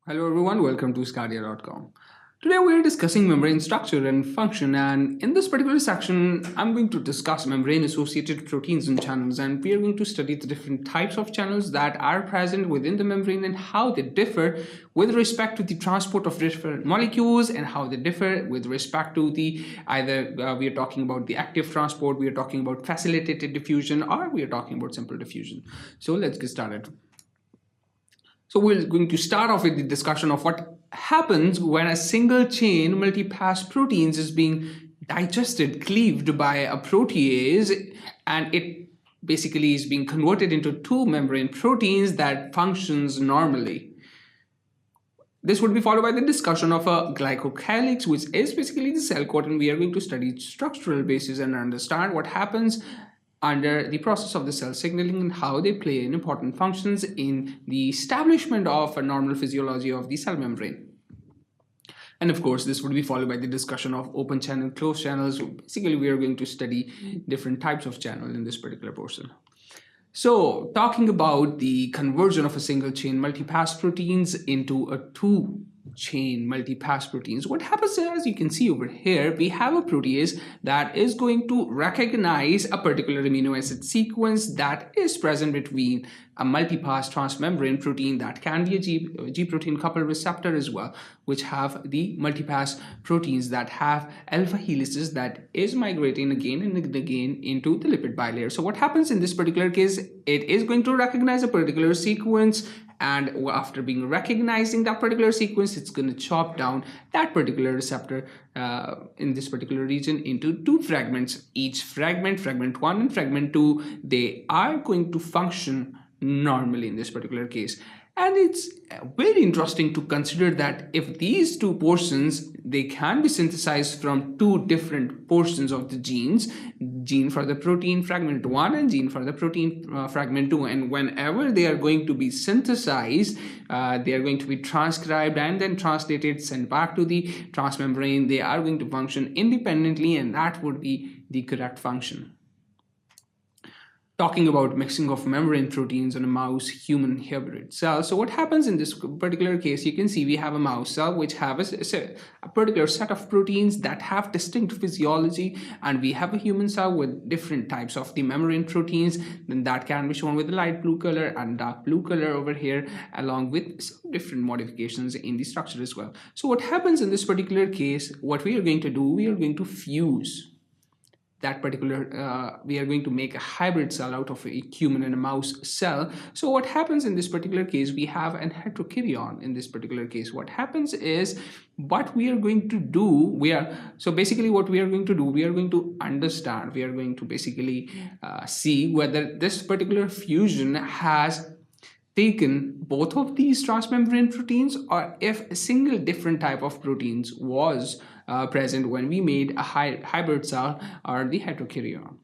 Hello everyone, welcome to sqadia.com. Today we are discussing membrane structure and function, and in this particular section I'm going to discuss membrane associated proteins and channels, and we are going to study the different types of channels that are present within the membrane and how they differ with respect to the transport of different molecules and how they differ with respect to the we are talking about the active transport, we are talking about facilitated diffusion, or we are talking about simple diffusion. So let's get started. So we're going to start off with the discussion of what happens when a single chain multipass proteins is being digested, cleaved by a protease, and it basically is being converted into two membrane proteins that functions normally. This would be followed by the discussion of a glycocalyx, which is basically the cell coat, and we are going to study its structural basis and understand what happens under the process of the cell signaling and how they play important functions in the establishment of a normal physiology of the cell membrane. And of course, this would be followed by the discussion of open channel, closed channels. Basically, we are going to study different types of channel in this particular portion. So, talking about the conversion of a single chain multipass proteins into a two chain multipass proteins, what happens is, as you can see over here, we have a protease that is going to recognize a particular amino acid sequence that is present between a multipass transmembrane protein that can be a G protein coupled receptor as well, which have the multipass proteins that have alpha helices that is migrating again and again into the lipid bilayer. So what happens in this particular case, it is going to recognize a particular sequence, and after being recognizing that particular sequence, it's going to chop down that particular receptor in this particular region into two fragments. Each fragment, fragment 1 and fragment 2, they are going to function normally in this particular case. And it's very interesting to consider that if these two portions, they can be synthesized from two different portions of the genes, gene for the protein fragment 1 and gene for the protein fragment 2, and whenever they are going to be synthesized, they are going to be transcribed and then translated, sent back to the transmembrane. They are going to function independently, and that would be the correct function. Talking about mixing of membrane proteins in a mouse-human hybrid cell. So what happens in this particular case, you can see we have a mouse cell which have a particular set of proteins that have distinct physiology, and we have a human cell with different types of the membrane proteins. Then that can be shown with the light blue color and dark blue color over here, along with some different modifications in the structure as well. So what happens in this particular case, what we are going to do, we are going to fuse that particular, we are going to make a hybrid cell out of a human and a mouse cell. So what happens in this particular case, we have an heterokaryon in this particular case. What happens is, what we are going to do, so basically what we are going to do, we are going to understand, we are going to basically see whether this particular fusion has taken both of these transmembrane proteins, or if a single different type of proteins was present when we made a hybrid cell or the heterokaryon.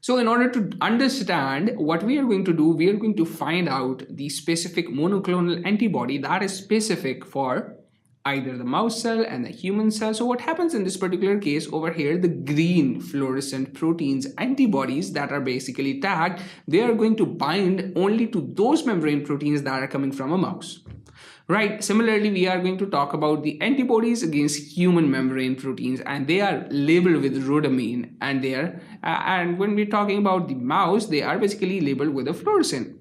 So in order to understand what we are going to do, we are going to find out the specific monoclonal antibody that is specific for either the mouse cell and the human cell. So what happens in this particular case over here, the green fluorescent proteins, antibodies that are basically tagged, they are going to bind only to those membrane proteins that are coming from a mouse. Right. Similarly, we are going to talk about the antibodies against human membrane proteins, and they are labeled with rhodamine, and and when we're talking about the mouse, they are basically labeled with a fluorescent.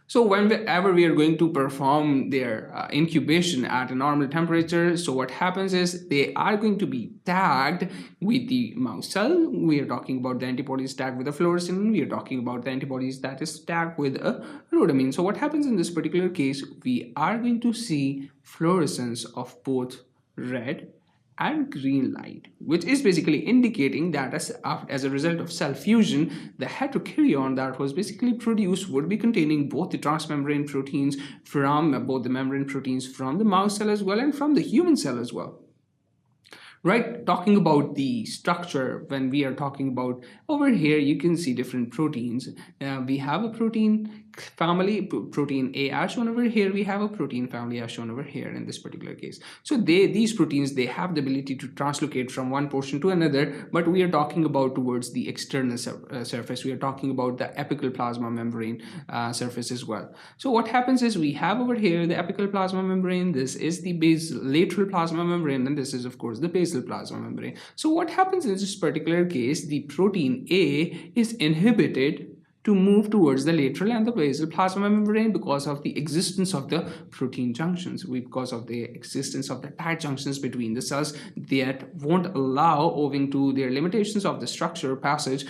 So whenever we are going to perform their incubation at a normal temperature, so what happens is they are going to be tagged with the mouse cell. We are talking about the antibodies tagged with a fluorescent. We are talking about the antibodies that is tagged with a rhodamine. So what happens in this particular case, we are going to see fluorescence of both red and green light, which is basically indicating that as a result of cell fusion, the heterokaryon that was basically produced would be containing both the transmembrane proteins from both the membrane proteins from the mouse cell as well and from the human cell as well. Right, talking about the structure, when we are talking about over here, you can see different proteins. We have a protein family, protein A as shown over here, we have a protein family as shown over here in this particular case. So these proteins, they have the ability to translocate from one portion to another, but we are talking about towards the external surface. We are talking about the apical plasma membrane surface as well. So what happens is we have over here the apical plasma membrane, this is the lateral plasma membrane, and this is of course the basal plasma membrane. So what happens in this particular case, the protein A is inhibited to move towards the lateral and the basal plasma membrane because of the existence of the protein junctions, because of the existence of the tight junctions between the cells that won't allow, owing to their limitations of the structure passage,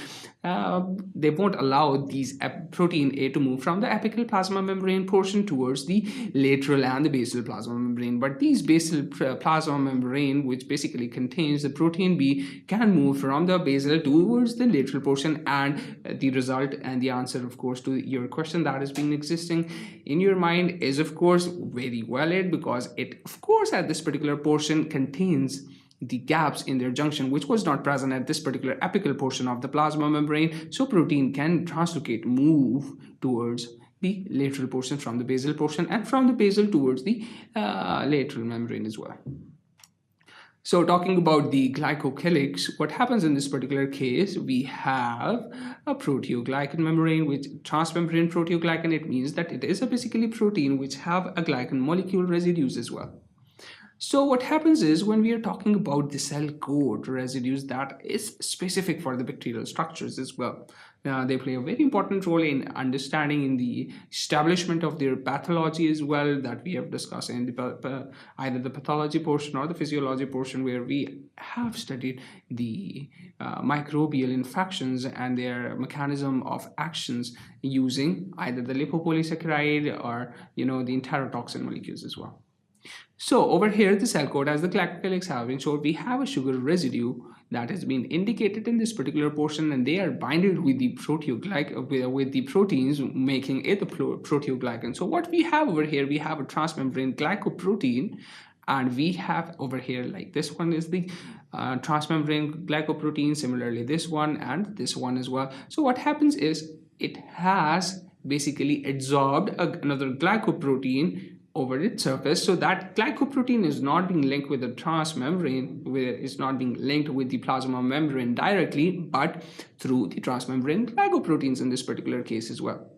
they won't allow these protein A to move from the apical plasma membrane portion towards the lateral and the basal plasma membrane. But these basal plasma membrane, which basically contains the protein B, can move from the basal towards the lateral portion, and the result and the answer, of course, to your question that has been existing in your mind is, of course, very valid, because it, of course, at this particular portion contains the gaps in their junction, which was not present at this particular apical portion of the plasma membrane. So protein can translocate, move towards the lateral portion from the basal portion, and from the basal towards the lateral membrane as well. So talking about the glycocalyx, what happens in this particular case, we have a proteoglycan membrane, which transmembrane proteoglycan. It means that it is a basically protein which have a glycan molecule residues as well. So what happens is, when we are talking about the cell coat residues, that is specific for the bacterial structures as well. They play a very important role in understanding in the establishment of their pathology as well, that we have discussed in the, either the pathology portion or the physiology portion, where we have studied the microbial infections and their mechanism of actions using either the lipopolysaccharide or the enterotoxin molecules as well. So over here, the cell coat, as the glycocalyx have been shown, we have a sugar residue that has been indicated in this particular portion, and they are binded with the with the proteins, making it the proteoglycan. So what we have over here, we have a transmembrane glycoprotein, and we have over here, like this one is the transmembrane glycoprotein, similarly this one and this one as well. So what happens is, it has basically absorbed another glycoprotein over its surface, so that glycoprotein is not being linked with the transmembrane, it's not being linked with the plasma membrane directly, but through the transmembrane glycoproteins in this particular case as well.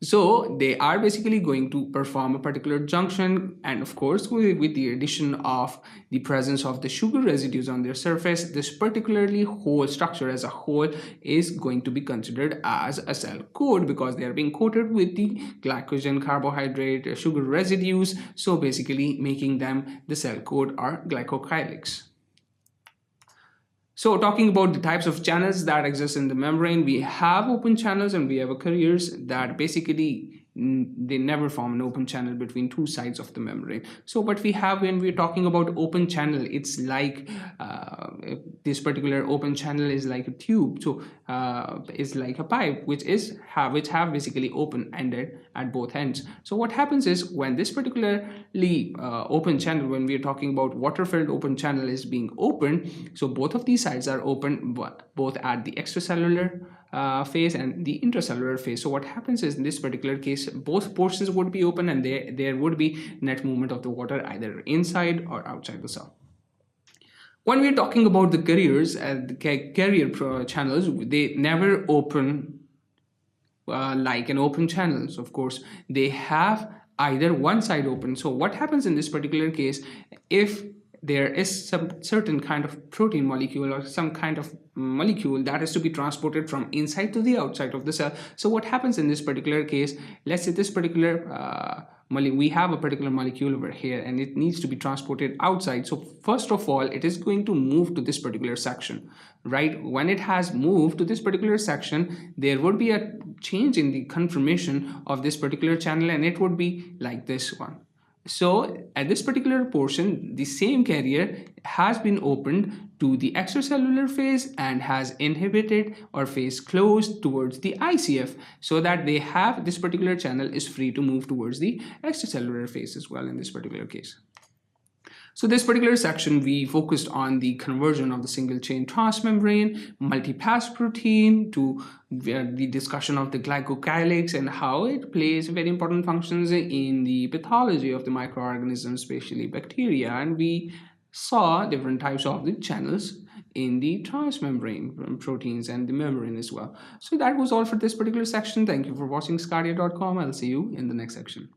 So they are basically going to perform a particular junction, and of course with the addition of the presence of the sugar residues on their surface, this particularly whole structure as a whole is going to be considered as a cell coat, because they are being coated with the glycogen, carbohydrate, sugar residues, so basically making them the cell coat or glycocalyx. So talking about the types of channels that exist in the membrane, we have open channels and we have carriers that basically they never form an open channel between two sides of the membrane. So what we have when we're talking about open channel, it's like this particular open channel is like a tube, so it's like a pipe which have basically open-ended at both ends. So what happens is, when this particularly open channel, when we're talking about water-filled open channel is being opened, so both of these sides are open, both at the extracellular phase and the intracellular phase. So what happens is, in this particular case, both portions would be open, and there would be net movement of the water either inside or outside the cell. When we're talking about the carriers and the carrier channels, they never open like an open channel. So of course they have either one side open. So what happens in this particular case, if there is some certain kind of protein molecule or some kind of molecule that is to be transported from inside to the outside of the cell. So what happens in this particular case, let's say this particular we have a particular molecule over here and it needs to be transported outside. So first of all, it is going to move to this particular section, right? When it has moved to this particular section, there would be a change in the conformation of this particular channel, and it would be like this one. So at this particular portion, the same carrier has been opened to the extracellular phase and has inhibited or phase closed towards the ICF, so that they have this particular channel is free to move towards the extracellular phase as well in this particular case. So this particular section, we focused on the conversion of the single-chain transmembrane multipass protein to the discussion of the glycocalyx and how it plays very important functions in the pathology of the microorganisms, especially bacteria. And we saw different types of the channels in the transmembrane proteins and the membrane as well. So that was all for this particular section. Thank you for watching sqadia.com. I'll see you in the next section.